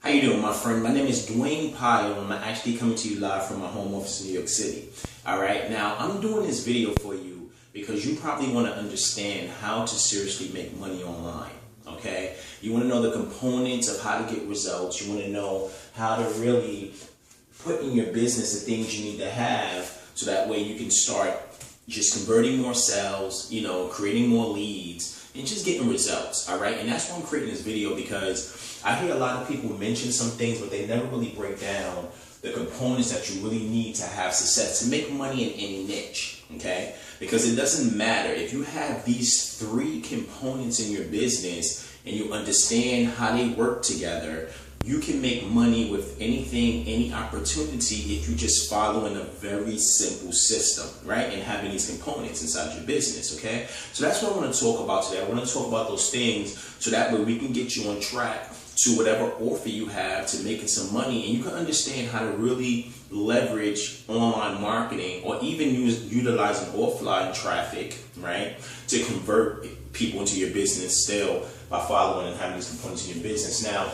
How you doing, my friend? My name is Dwayne Pyle, and I'm actually coming to you live from my home office in New York City. All right, now I'm doing this video for you because you probably want to understand how to seriously make money online. Okay, you want to know the components of how to get results. You want to know how to really put in your business the things you need to have so that way you can start just converting more sales, creating more leads, and just getting results. All right, and that's why I'm creating this video, because I hear a lot of people mention some things, but they never really break down the components that you really need to have success, to make money in any niche, okay? Because it doesn't matter. If you have these three components in your business and you understand how they work together, you can make money with anything, any opportunity, if you just follow in a very simple system, right? And having these components inside your business, okay? So that's what I want to talk about today. I want to talk about those things so that way we can get you on track to whatever offer you have to making some money, and you can understand how to really leverage online marketing or even utilizing offline traffic, right, to convert people into your business still by following and having these components in your business. Now,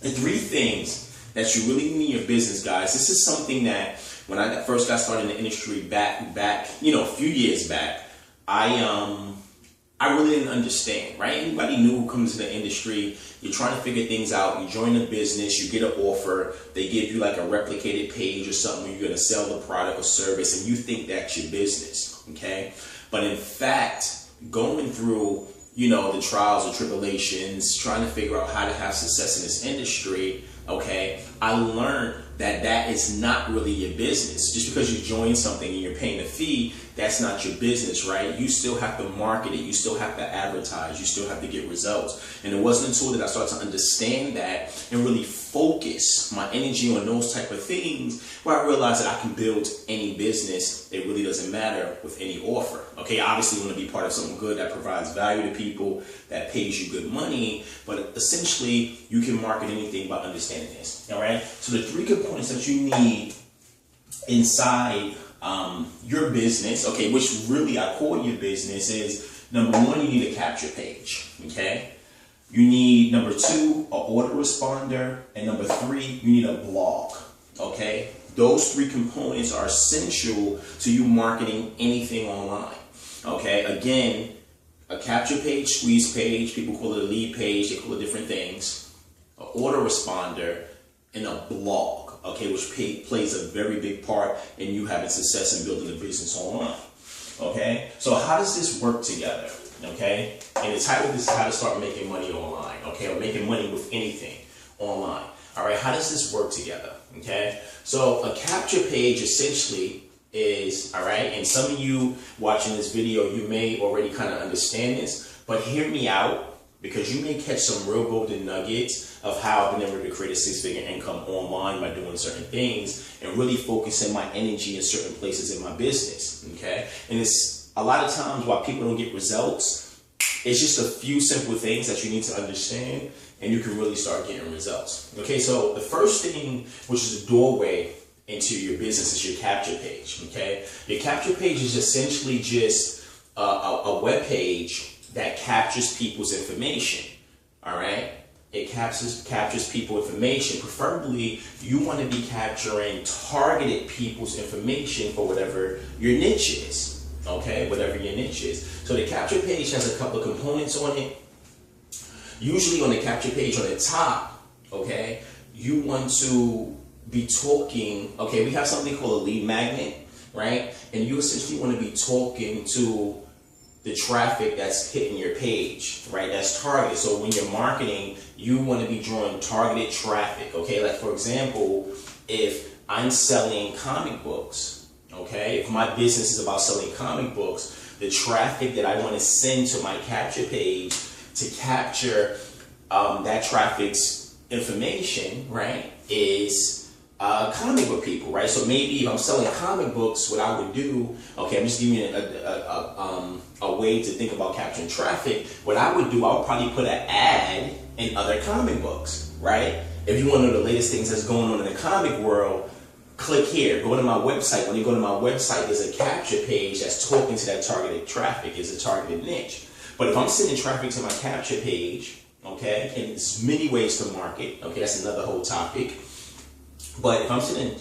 the three things that you really need in your business, guys, this is something that when I first got started in the industry back, a few years back, I really didn't understand, right? Anybody new who comes to the industry, you're trying to figure things out, you join a business, you get an offer, they give you like a replicated page or something where you're going to sell the product or service, and you think that's your business, okay? But in fact, going through, the trials and tribulations, trying to figure out how to have success in this industry, okay, I learned that is not really your business. Just because you join something and you're paying a fee, that's not your business, right? You still have to market it. You still have to advertise. You still have to get results. And it wasn't until that I started to understand that and really focus my energy on those type of things where I realized that I can build any business. It really doesn't matter with any offer. Okay, obviously you want to be part of something good that provides value to people, that pays you good money, but essentially you can market anything by understanding this. All right, so the three components that you need inside your business, okay, which really I call your business, is number one, you need a capture page, okay? You need, number two, an autoresponder, and number three, you need a blog, okay? Those three components are essential to you marketing anything online, okay? Again, a capture page, squeeze page, people call it a lead page, they call it different things, an autoresponder, and a blog, okay, which plays a very big part in you having success in building a business online, okay? So how does this work together, okay? And the title of this is how to start making money online, okay, or making money with anything online. All right, how does this work together, okay? So a capture page essentially is, all right, and some of you watching this video, you may already kind of understand this, but hear me out, because you may catch some real golden nuggets of how I've been able to create a six-figure income online by doing certain things and really focusing my energy in certain places in my business, okay? And it's a lot of times why people don't get results, it's just a few simple things that you need to understand, and you can really start getting results. Okay, so the first thing, which is a doorway into your business, is your capture page, okay? Your capture page is essentially just a web page that captures people's information, all right? It captures people's information. Preferably, you want to be capturing targeted people's information for whatever your niche is, okay? Whatever your niche is. So the capture page has a couple of components on it. Usually on the capture page on the top, okay, you want to be talking, okay, we have something called a lead magnet, right? And you essentially want to be talking to the traffic that's hitting your page, right? That's targeted. So when you're marketing, you want to be drawing targeted traffic, okay? Like for example, if I'm selling comic books, okay? If my business is about selling comic books, the traffic that I want to send to my capture page to capture that traffic's information, right, is comic book people, right? So maybe if I'm selling comic books, what I would do, okay, I'm just giving you a way to think about capturing traffic. What I would do, I would probably put an ad in other comic books, right? If you want to know the latest things that's going on in the comic world, click here, go to my website. When you go to my website, there's a capture page that's talking to that targeted traffic, is a targeted niche. But if I'm sending traffic to my capture page, okay? And there's many ways to market, okay? That's another whole topic. But if I'm sending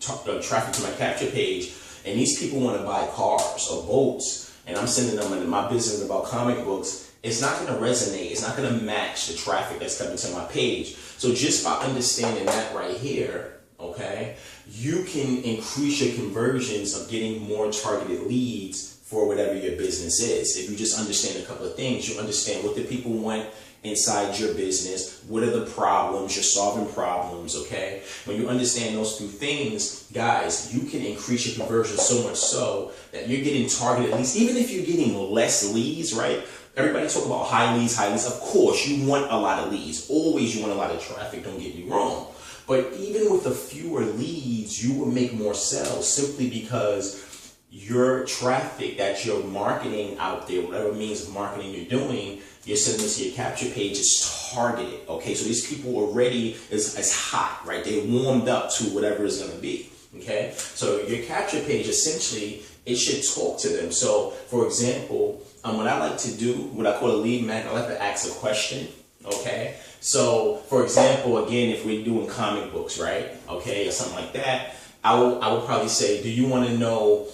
traffic to my capture page, and these people want to buy cars or boats, and I'm sending them into my business about comic books, it's not going to resonate. It's not going to match the traffic that's coming to my page. So just by understanding that right here, okay, you can increase your conversions of getting more targeted leads for whatever your business is. If you just understand a couple of things, you understand what the people want inside your business, what are the problems, you're solving problems, okay? When you understand those two things, guys, you can increase your conversion so much so that you're getting targeted leads, even if you're getting less leads, right? Everybody talk about high leads. Of course, you want a lot of leads. Always you want a lot of traffic, don't get me wrong. But even with the fewer leads, you will make more sales simply because your traffic that you're marketing out there, whatever means of marketing you're doing, you're sending this to your capture page is targeted, okay? So these people already is hot, right? They warmed up to whatever it's going to be, okay? So your capture page, essentially, it should talk to them. So, for example, what I like to do, what I call a lead magnet, I like to ask a question, okay? So, for example, again, if we're doing comic books, right, okay, or something like that, I would probably say, do you want to know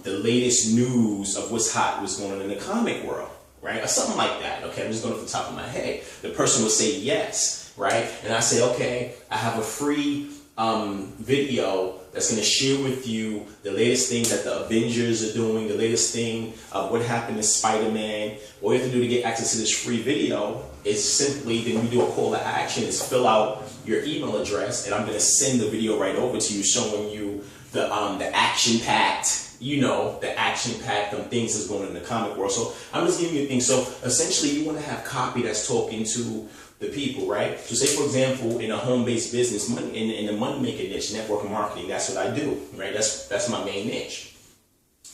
the latest news of what's hot, what's going on in the comic world, right? Or something like that, okay? I'm just going off the top of my head. The person would say yes, right? And I say, okay, I have a free video that's going to share with you the latest thing that the Avengers are doing, the latest thing of what happened to Spider-Man. All you have to do to get access to this free video is simply, then we do a call to action, is fill out your email address, and I'm going to send the video right over to you showing you the action-packed, the action-packed things that's going on in the comic world. So I'm just giving you a thing. So essentially, you want to have copy that's talking to the people, right? So say, for example, in a home-based business, in the money-making niche, network marketing, that's what I do, right? That's my main niche.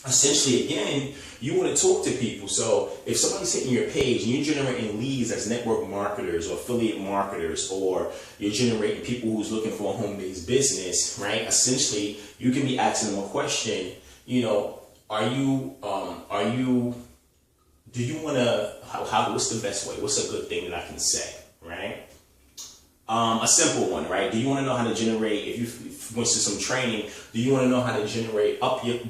Essentially, again, you want to talk to people. So if somebody's hitting your page and you're generating leads as network marketers or affiliate marketers, or you're generating people who's looking for a home-based business, right? Essentially, you can be asking them a question, do you want to, what's the best way? What's a good thing that I can say, right? A simple one, right? Do you want to know how to generate, if you went to some training, do you want to know how to generate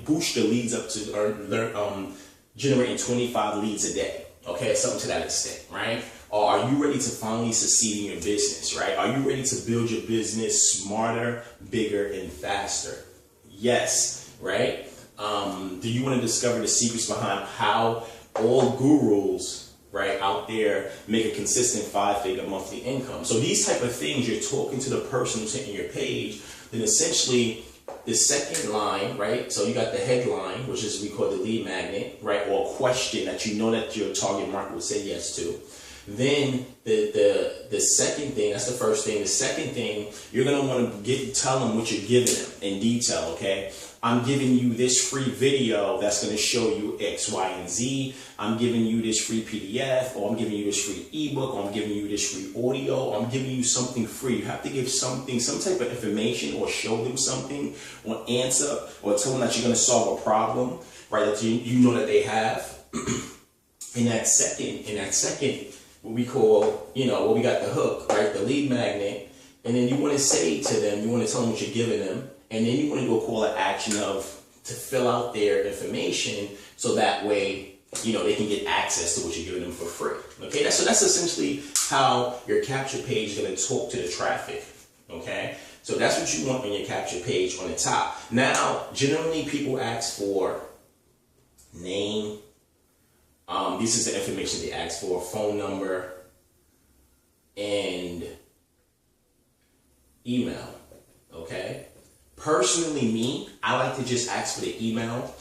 boost your leads up to generating 25 leads a day? Okay, something to that extent, right? Or are you ready to finally succeed in your business, right? Are you ready to build your business smarter, bigger, and faster? Yes, right? Do you want to discover the secrets behind how all gurus, right, out there make a consistent 5-figure monthly income? So these type of things, you're talking to the person who's hitting your page. Then essentially the second line, right, so you got the headline, which is we call the lead magnet, right, or a question that you know that your target market would say yes to. Then the second thing, that's the first thing. The second thing, you're going to want to tell them what you're giving them in detail, okay? I'm giving you this free video that's going to show you X, Y, and Z. I'm giving you this free PDF, or I'm giving you this free ebook, or I'm giving you this free audio, or I'm giving you something free. You have to give something, some type of information, or show them something, or answer, or tell them that you're going to solve a problem, right, that you know that they have. In that second, what we call, what we got the hook, right, the lead magnet, and then you want to say to them, you want to tell them what you're giving them, and then you want to go call to action to fill out their information, so that way, they can get access to what you're giving them for free. Okay, so that's essentially how your capture page is going to talk to the traffic. Okay, so that's what you want on your capture page on the top. Now, generally people ask for name. This is the information they ask for: phone number and email. Okay. Personally, me, I like to just ask for the email.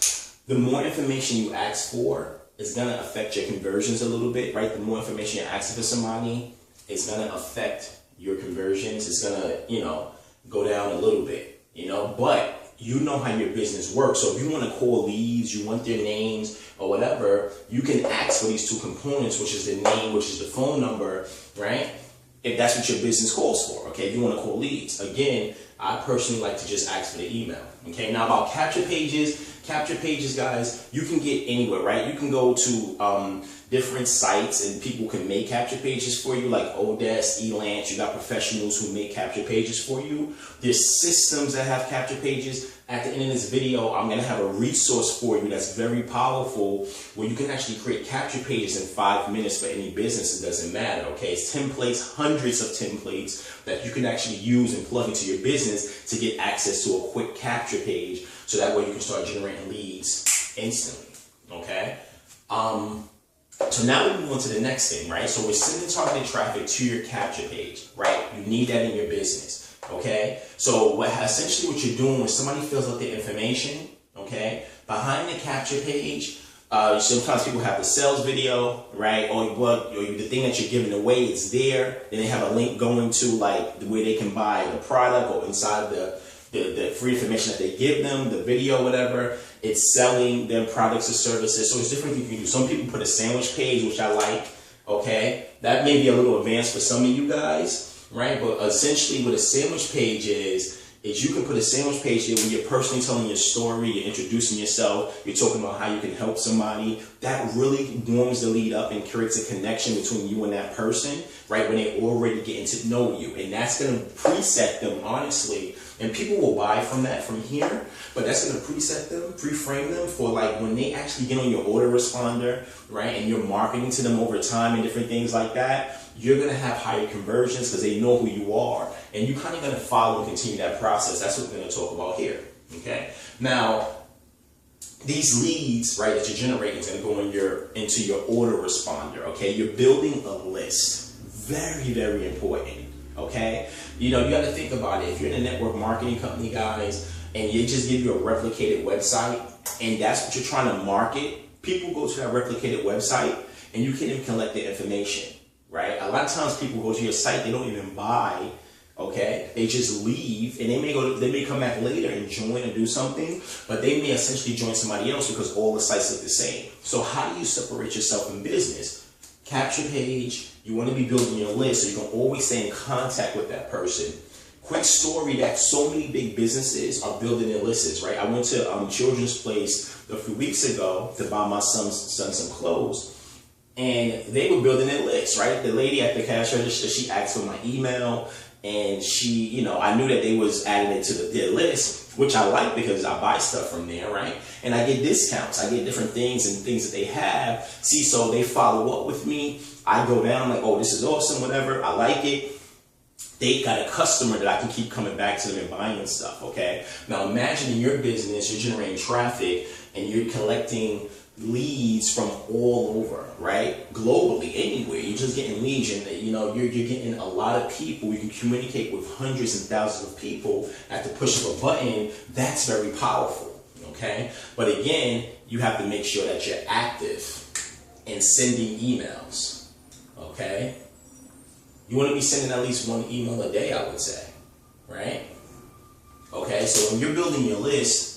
The more information you ask for is going to affect your conversions a little bit, right? The more information you're asking for somebody, it's going to affect your conversions. It's going to, go down a little bit, but you know how your business works. So if you want to call leads, you want their names or whatever, you can ask for these two components, which is the name, which is the phone number, right? If that's what your business calls for, okay? If you want to call leads. Again, I personally like to just ask for the email, okay? Now about capture pages, Capture pages, guys, you can get anywhere, right? You can go to different sites and people can make capture pages for you, like Odesk, Elance. You got professionals who make capture pages for you. There's systems that have capture pages. At the end of this video, I'm gonna have a resource for you that's very powerful where you can actually create capture pages in 5 minutes for any business. It doesn't matter, okay? It's templates, hundreds of templates that you can actually use and plug into your business to get access to a quick capture page, so that way you can start generating leads instantly, okay? So now we move on to the next thing, right? So we're sending targeted traffic to your capture page, right? You need that in your business, okay? So essentially what you're doing when somebody fills out their information, okay, behind the capture page, sometimes people have the sales video, right? Or the thing that you're giving away is there. Then they have a link going to like where they can buy the product, or inside the free information that they give them, the video, whatever. It's selling their products or services. So it's different things you can do. Some people put a sandwich page, which I like, okay? That may be a little advanced for some of you guys, right? But essentially what a sandwich page is you can put a sandwich page here when you're personally telling your story, you're introducing yourself, you're talking about how you can help somebody. That really warms the lead up and creates a connection between you and that person, right? When they're already getting to know you. And that's going to preset them, honestly. And people will buy from that from here, but that's going to preset them, pre-frame them for like when they actually get on your autoresponder, right? And you're marketing to them over time and different things like that. You're going to have higher conversions because they know who you are, and you kind of going to follow and continue that process. That's what we're going to talk about here. Okay. Now, these leads, right, that you're generating is going to go into your autoresponder. Okay. You're building a list. Very, very important. Okay. You know, you got to think about it. If you're in a network marketing company, guys, and you just give you a replicated website, and that's what you're trying to market, people go to that replicated website, and you can't even collect their information. Right? A lot of times people go to your site, they don't even buy, okay? They just leave, and they may come back later and join and do something, but they may essentially join somebody else because all the sites look the same. So how do you separate yourself in business? Capture page, you want to be building your list so you can always stay in contact with that person. Quick story that so many big businesses are building their lists, right? I went to Children's Place a few weeks ago to buy my son some clothes. And they were building their list, right? The lady at the cash register, she asked for my email, and she, you know, I knew that they was adding it to their list, which I like because I buy stuff from there, right? And I get discounts, I get different things and things that they have. See, so they follow up with me. I go down, I'm like, oh, this is awesome, whatever. I like it. They got a customer that I can keep coming back to them and buying stuff, okay? Now imagine in your business, you're generating traffic and you're collecting leads from all over, right? Globally, anywhere. You're just getting leads, and you know, you're getting a lot of people. You can communicate with hundreds and thousands of people at the push of a button. That's very powerful, okay? But again, you have to make sure that you're active and sending emails, okay? You want to be sending at least one email a day, I would say, right? Okay, so when you're building your list,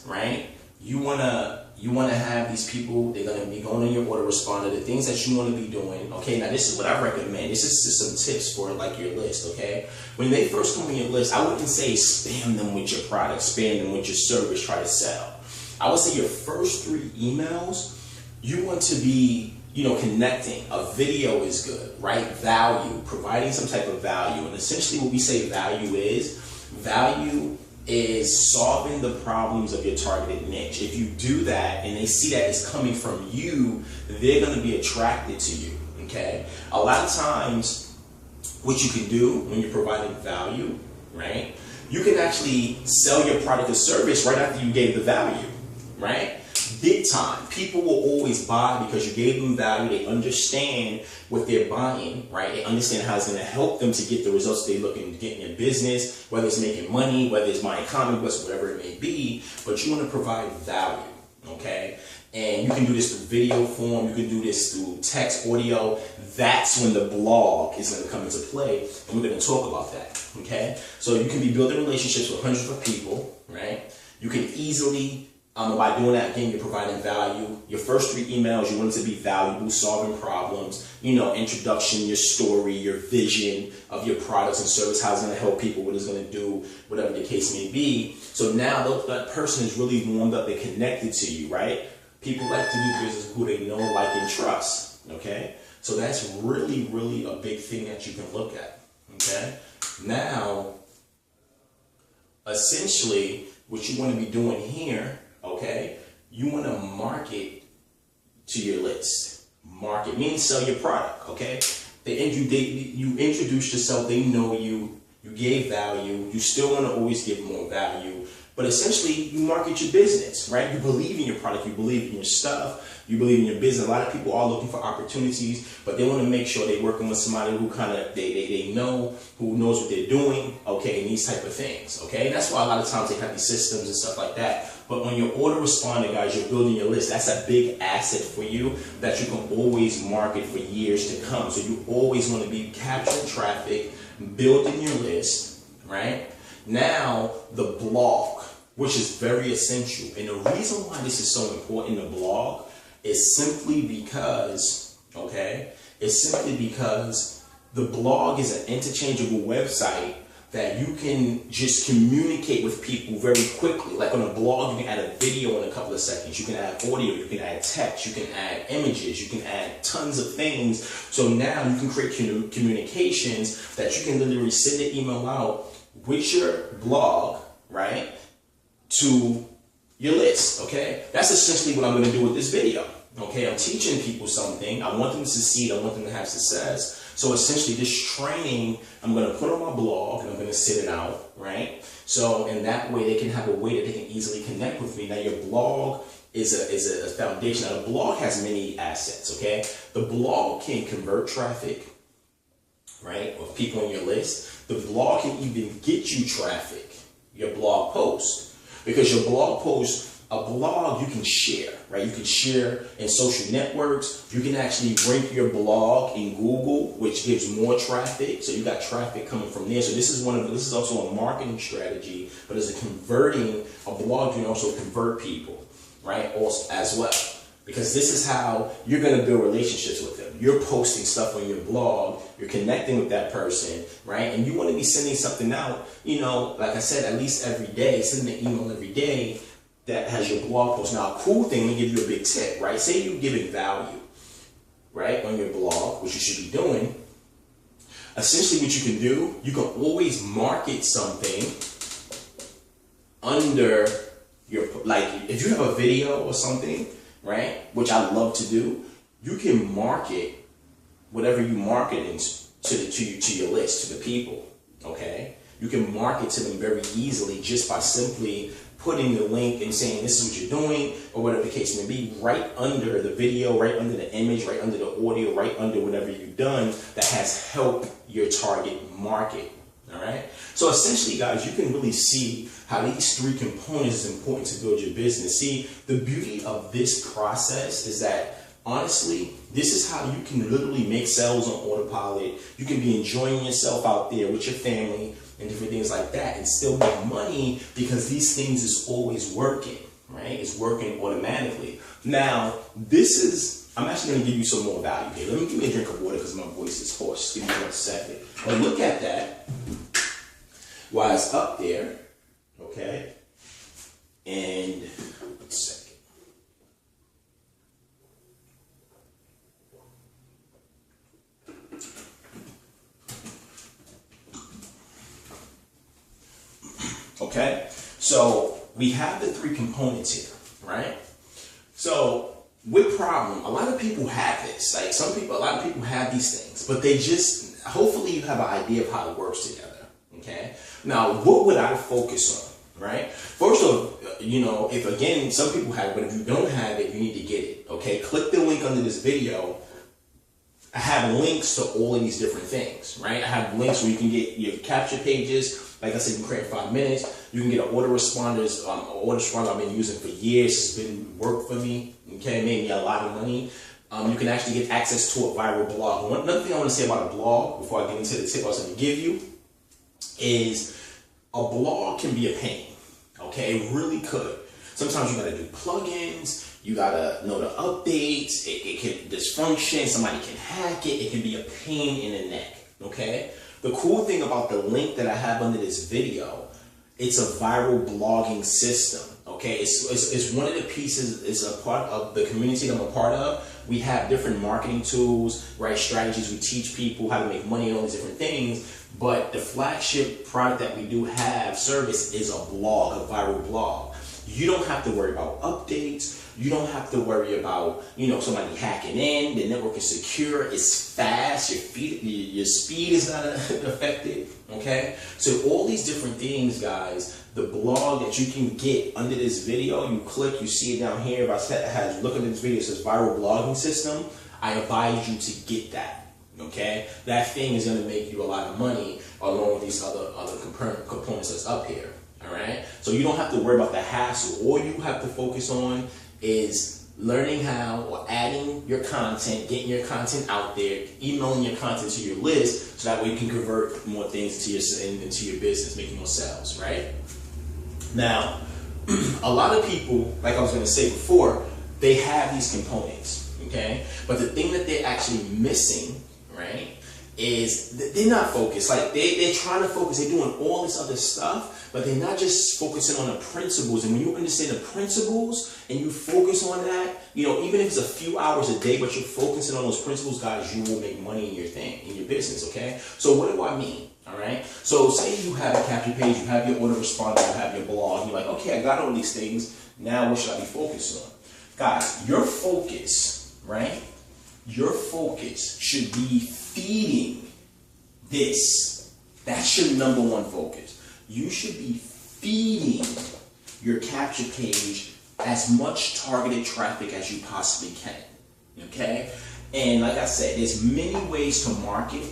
right, you wanna have these people. They're gonna be going in your autoresponder. The things that you want to be doing. Okay, now this is what I recommend. This is just some tips for like your list. Okay, when they first come on your list, I wouldn't say spam them with your product, spam them with your service, try to sell. I would say your first 3 emails, you want to be, you know, connecting. A video is good, right? Value, providing some type of value, and essentially what we say value is solving the problems of your targeted niche. If you do that and they see that it's coming from you, they're going to be attracted to you, okay? A lot of times, what you can do when you're providing value, right? You can actually sell your product or service right after you gave the value, right? Big time. People will always buy because you gave them value. They understand what they're buying, right? They understand how it's going to help them to get the results they're looking to get in their business, whether it's making money, whether it's buying comic books, whatever it may be. But you want to provide value, okay? And you can do this through video form. You can do this through text, audio. That's when the blog is going to come into play, and we're going to talk about that, okay? So you can be building relationships with hundreds of people, right? You can easily By doing that, again, you're providing value. Your first 3 emails, you want it to be valuable, solving problems, introduction, your story, your vision of your products and service, how it's going to help people, what it's going to do, whatever the case may be. So now that person is really warmed up and connected to you, right? People like to do business with who they know, like, and trust, okay? So that's really, really a big thing that you can look at, okay? Now, essentially, what you want to be doing here, okay, you want to market to your list. Market means sell your product, okay? You introduced yourself, they know you, you gave value, you still want to always give more value, but essentially you market your business, right? You believe in your product, you believe in your stuff, you believe in your business. A lot of people are looking for opportunities, but they want to make sure they're working with somebody who they know, who knows what they're doing, okay, and these type of things, okay? And that's why a lot of times they have these systems and stuff like that. But when you're autoresponding, guys, you're building your list. That's a big asset for you that you can always market for years to come. So you always want to be capturing traffic, building your list, right? Now, the blog, which is very essential. And the reason why this is so important, the blog, is simply because, okay, it's simply because the blog is an interchangeable website that you can just communicate with people very quickly. Like on a blog, you can add a video in a couple of seconds. You can add audio, you can add text, you can add images, you can add tons of things. So now you can create communications that you can literally send an email out with your blog, right, to your list, okay? That's essentially what I'm gonna do with this video, okay? I'm teaching people something. I want them to succeed, I want them to have success. So essentially this training, I'm gonna put on my blog and I'm gonna send it out, right? So in that way, they can have a way that they can easily connect with me. Now your blog is a foundation. Now the blog has many assets, okay? The blog can convert traffic, right, of people on your list. The blog can even get you traffic, your blog post. Because your blog post, a blog you can share, right? You can share in social networks. You can actually rank your blog in Google, which gives more traffic. So you got traffic coming from there. So this is also a marketing strategy, but as a blog can also convert people, right? Also as well. Because this is how you're going to build relationships with them. You're posting stuff on your blog, you're connecting with that person, right? And you want to be sending something out, like I said, at least every day, send an email every day that has your blog post. Now, a cool thing, let me give you a big tip, right? Say you're giving value, right, on your blog, which you should be doing. Essentially what you can do, you can always market something under your, like if you have a video or something, right, which I love to do, you can market whatever you marketing to your list, to the people, okay? You can market to them very easily just by simply putting the link and saying this is what you're doing, or whatever the case may be, right under the video, right under the image, right under the audio, right under whatever you've done that has helped your target market, all right? So essentially, guys, you can really see how these 3 components is important to build your business. See, the beauty of this process is that, honestly, this is how you can literally make sales on autopilot. You can be enjoying yourself out there with your family and different things like that and still make money because these things is always working, right? It's working automatically. Now, I'm actually going to give you some more value here. Let me give me a drink of water because my voice is hoarse. Give me 1 second. But look at that while it's up there, okay? And 1 second. Okay, so we have the 3 components here, right? So with problem, a lot of people have this. Like a lot of people have these things, but they just, hopefully you have an idea of how it works together, okay? Now, what would I focus on, right? First of all, if again, some people have it, but if you don't have it, you need to get it, okay? Click the link under this video. I have links to all of these different things, right? I have links where you can get your capture pages. Like I said, you can create in 5 minutes. You can get an autoresponder I've been using for years. It's been work for me, okay? Made me a lot of money. You can actually get access to a viral blog. Another thing I want to say about a blog, before I get into the tip I was going to give you, is a blog can be a pain, okay? It really could. Sometimes you gotta do plugins, you gotta know the updates, it can dysfunction, somebody can hack it, it can be a pain in the neck, okay? The cool thing about the link that I have under this video, it's a viral blogging system, okay? It's one of the pieces, it's a part of the community that I'm a part of. We have different marketing tools, right, strategies. We teach people how to make money and all these different things. But the flagship product that we do have, service, is a blog, a viral blog. You don't have to worry about updates. You don't have to worry about, somebody hacking in. The network is secure. It's fast. Your speed is not affected. Okay? So all these different things, guys, the blog that you can get under this video, you click, you see it down here. If I look at this video, it says viral blogging system. I advise you to get that. Okay? That thing is going to make you a lot of money along with these other components that's up here. All right? So you don't have to worry about the hassle. All you have to focus on is learning how, or adding your content, getting your content out there, emailing your content to your list, so that way you can convert more things into your business, making more sales, right? Now, a lot of people, like I was going to say before, they have these components, okay? But the thing that they're actually missing, right, is that they're not focused. Like they're trying to focus, they're doing all this other stuff, but they're not just focusing on the principles. And when you understand the principles and you focus on that, even if it's a few hours a day, but you're focusing on those principles, guys, you will make money in your business, okay? So what do I mean? All right. So say you have a capture page, you have your auto responder, you have your blog. You're like, okay, I got all these things. Now what should I be focused on? Guys, your focus, right? Your focus should be feeding this. That's your number one focus. You should be feeding your capture page as much targeted traffic as you possibly can. Okay? And like I said, there's many ways to market.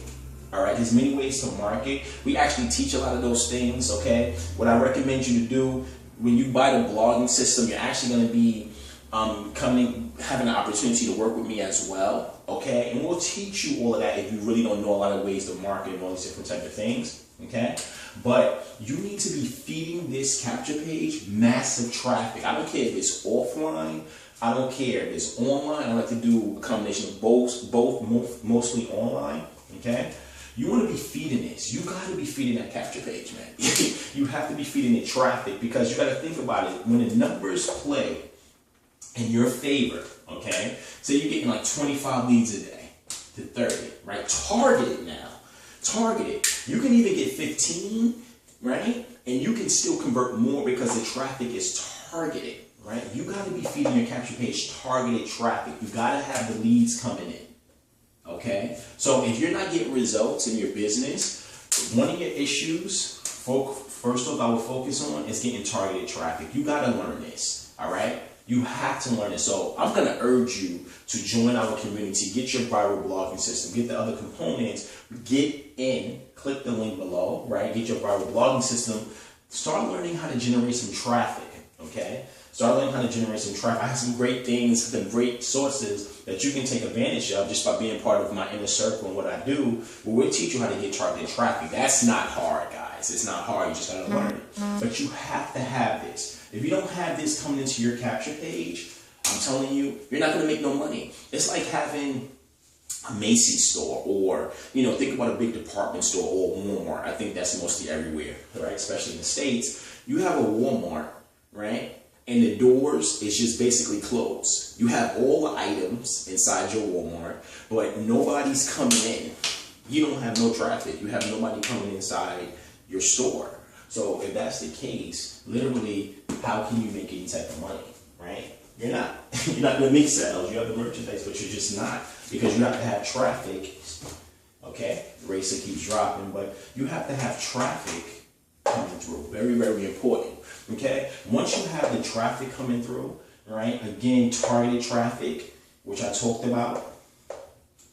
All right, there's many ways to market. We actually teach a lot of those things, okay? What I recommend you to do, when you buy the blogging system, you're actually going to be having an opportunity to work with me as well, okay? And we'll teach you all of that if you really don't know a lot of ways to market and all these different type of things, okay? But you need to be feeding this capture page massive traffic. I don't care if it's offline. I don't care if it's online. I like to do a combination of both mostly online, okay? You want to be feeding this. You got to be feeding that capture page, man. You have to be feeding it traffic, because you got to think about it. When the numbers play in your favor, okay? So you're getting like 25 leads a day to 30, right? Target it now. Target it. You can even get 15, right? And you can still convert more because the traffic is targeted, right? You got to be feeding your capture page targeted traffic. You got to have the leads coming in. Okay, so if you're not getting results in your business, one of your issues, first off, I will focus on is getting targeted traffic. You got to learn this, all right? You have to learn it. So I'm going to urge you to join our community, get your viral blogging system, get the other components, get in, click the link below, right? Get your viral blogging system, start learning how to generate some traffic, okay? Start learning how to generate some traffic. I have some great things, some great sources that you can take advantage of just by being part of my inner circle and what I do. We'll teach you how to get targeted traffic. That's not hard, guys. It's not hard. You just got to learn it. But you have to have this. If you don't have this coming into your capture page, I'm telling you, you're not going to make no money. It's like having a Macy's store, or, think about a big department store or Walmart. I think that's mostly everywhere, right? Especially in the States. You have a Walmart, right? And the doors is just basically closed. You have all the items inside your Walmart, but nobody's coming in. You don't have no traffic. You have nobody coming inside your store. So if that's the case, literally, how can you make any type of money, right? You're not. You're not going to make sales. You have the merchandise, but you're just not, because you have to have traffic. Okay, the racer keeps dropping, but you have to have traffic coming through. Very, very important. Okay, once you have the traffic coming through, right? Again, targeted traffic, which I talked about,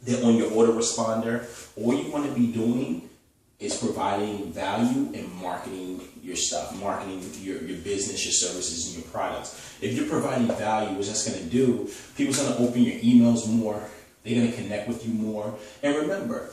then on your autoresponder, all you want to be doing is providing value and marketing your stuff, marketing your business, your services, and your products. If you're providing value, what's that's going to do? People's going to open your emails more. They're going to connect with you more. And remember,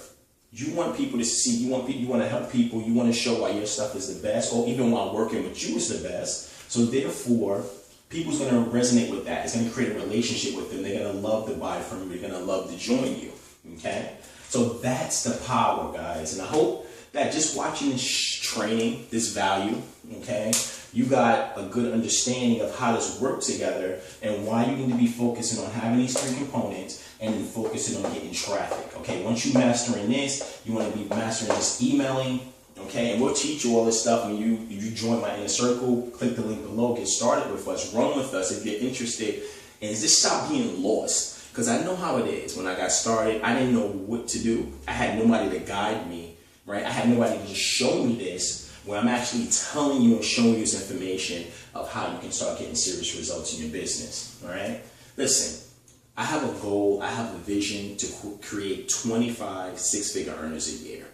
you want people to see, you want to help people, you want to show why your stuff is the best, or even while working with you is the best. So therefore, people's going to resonate with that. It's going to create a relationship with them. They're going to love to buy from you. They're going to love to join you. Okay? So that's the power, guys. And I hope that just watching this training, this value, okay, you got a good understanding of how this works together and why you need to be focusing on having these 3 components and then focusing on getting traffic. Okay, once you mastering this, you want to be mastering this emailing. Okay, and we'll teach you all this stuff when you join my inner circle. Click the link below, get started with us, run with us if you're interested, and just stop being lost. Because I know how it is. When I got started, I didn't know what to do. I had nobody to guide me, right? I had nobody to just show me this, where I'm actually telling you and showing you this information of how you can start getting serious results in your business, all right? Listen, I have a goal, I have a vision to create 25 6-figure earners a year.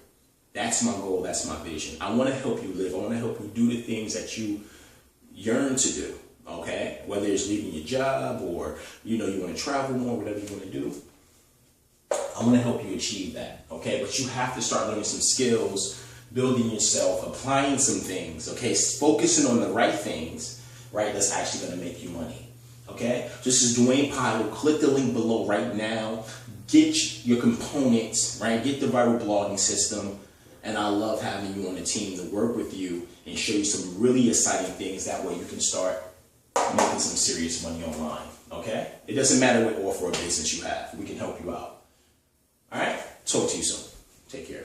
That's my goal, that's my vision. I want to help you live. I want to help you do the things that you yearn to do, okay? Whether it's leaving your job or, you want to travel more, whatever you want to do. I want to help you achieve that, okay? But you have to start learning some skills, building yourself, applying some things, okay? Focusing on the right things, right? That's actually going to make you money, okay? This is Dwayne Pyle. Click the link below right now. Get your components, right? Get the viral blogging system. And I love having you on the team to work with you and show you some really exciting things. That way you can start making some serious money online, okay? It doesn't matter what offer or business you have. We can help you out. All right? Talk to you soon. Take care.